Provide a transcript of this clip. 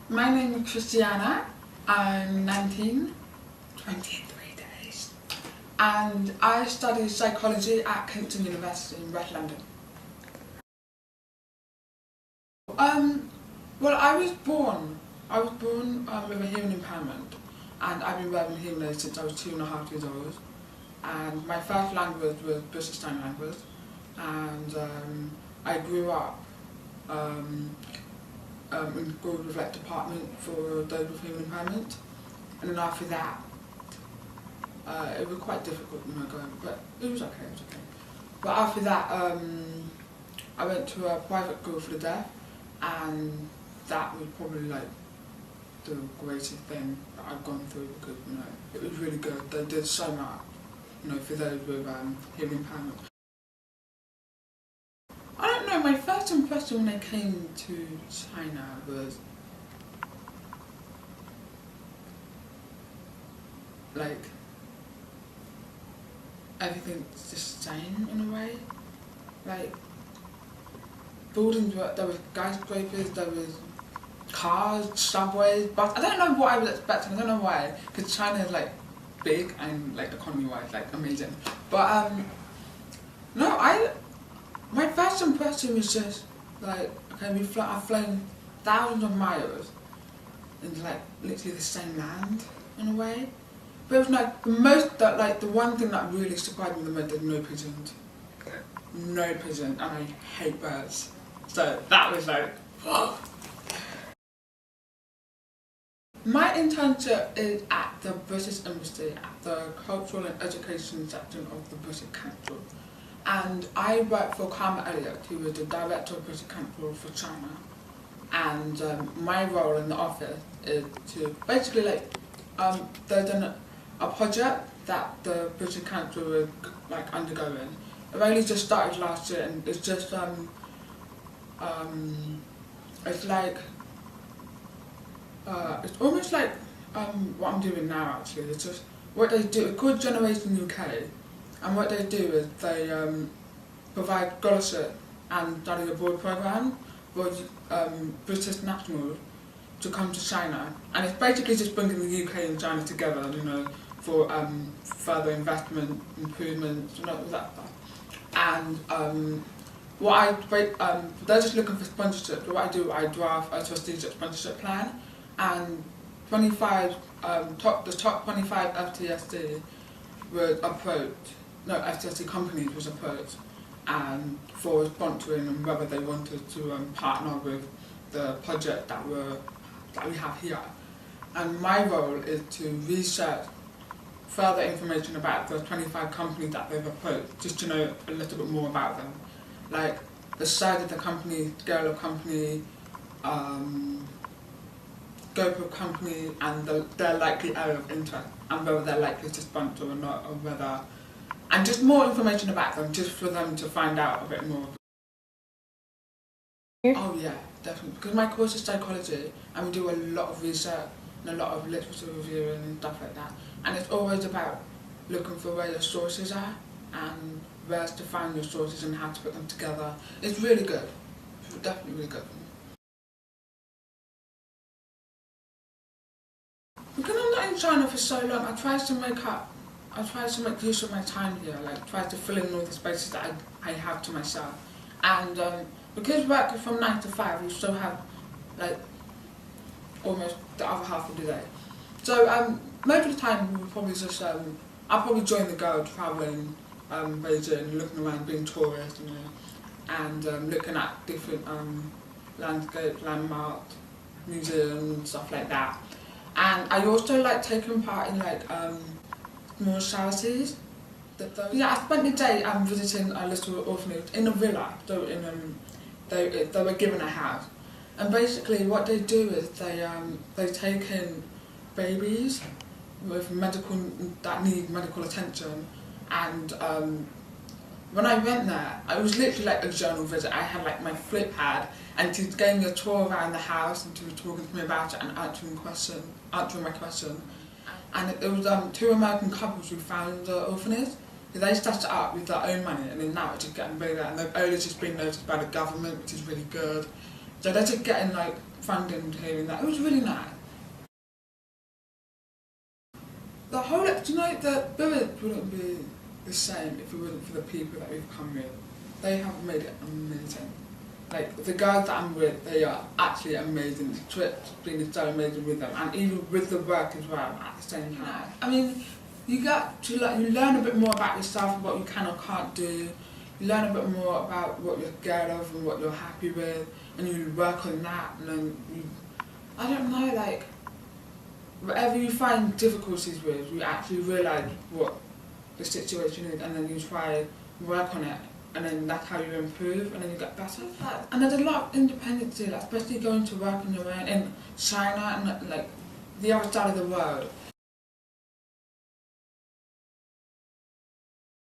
My name is Christianah. I'm 19, 23 days, and I study psychology at Kingston University in West London. Well, I was born with a hearing impairment, and I've been wearing hearing aids since I was 2.5 years old. And my first language was British Sign Language, and I grew up in school with like department for those with hearing impairment, and then after that, it was quite difficult, going, but it was okay. But after that, I went to a private school for the deaf, and that was probably like the greatest thing that I've gone through because it was really good. They did so much, for those with hearing impairment. I don't know. My first impression when I came to China was like everything's the same in a way. Like buildings there was skyscrapers, there was cars, subways, buses. I don't know what I was expecting. I don't know why, because China is like big and like economy-wise like amazing. But no, my first impression was just like, okay, I've flown thousands of miles into like literally the same land in a way. But it was like the one thing that really surprised me the most is no pigeons. No pigeons, and I hate birds. So that was like, whoa. My internship is at the British Embassy at the Cultural and Education section of the British Council. And I work for Karma Elliott, who is the Director of British Council for China. And my role in the office is to basically there's a project that the British Council is like undergoing. It only just started last year, and it's just it's like it's almost like what I'm doing now actually. It's just what they do. It's called Generation UK, and what they do is they provide scholarship and study abroad program for British nationals to come to China, and it's basically just bringing the UK and China together, for further investment, improvements, all that stuff. And they're just looking for sponsorship. So what I do, I draft a strategic sponsorship plan, and the top 25 FTSC companies was approached, and for sponsoring and whether they wanted to partner with the project that we have here. And my role is to research further information about the 25 companies that they've approached, just to know a little bit more about them, like the size of the company, scale of company, scope of company, and their likely area of interest, and whether they're likely to sponsor or not, and just more information about them, just for them to find out a bit more. Oh yeah, definitely, because my course is psychology, and we do a lot of research and a lot of literature reviewing and stuff like that, and it's always about looking for where your sources are and where to find your sources and how to put them together. It's really good. It's definitely really good for me. Because I'm not in China for so long, I try to make use of my time here, like try to fill in all the spaces that I have to myself. And because work is from 9 to 5, you still have like almost the other half of the day. So most of the time we'll probably just I'll probably join the girl travelling Beijing, looking around, being tourist, and looking at different landscapes, landmarks, museums, stuff like that. And I also like taking part in like small charities. Yeah, I spent the day visiting a little orphanage in a villa. So they were given a house, and basically what they do is they take in babies with that need medical attention. And when I went there, it was literally like a journal visit. I had like my flip pad, and she gave me a tour around the house, and she was talking to me about it and answering my question. And it was 2 American couples who founded the orphanage. They started it up with their own money, and then now it's just getting bigger, and they've only just been noticed by the government, which is really good. So they're just getting like funding here and that. It was really nice. The whole, do you know, the village wouldn't be the same if it wasn't for the people that we've come with. They have made it amazing. Like, the girls that I'm with, they are actually amazing. The trip's been so amazing with them, and even with the work as well at the same time. I mean, you get to you learn a bit more about yourself and what you can or can't do. You learn a bit more about what you're scared of and what you're happy with, and you work on that. And then I don't know, like, whatever you find difficulties with, you actually realise what the situation is, and then you try work on it, and then that's how you improve, and then you get better. And there's a lot of independence here, like, especially going to work on your own in China and like the other side of the world.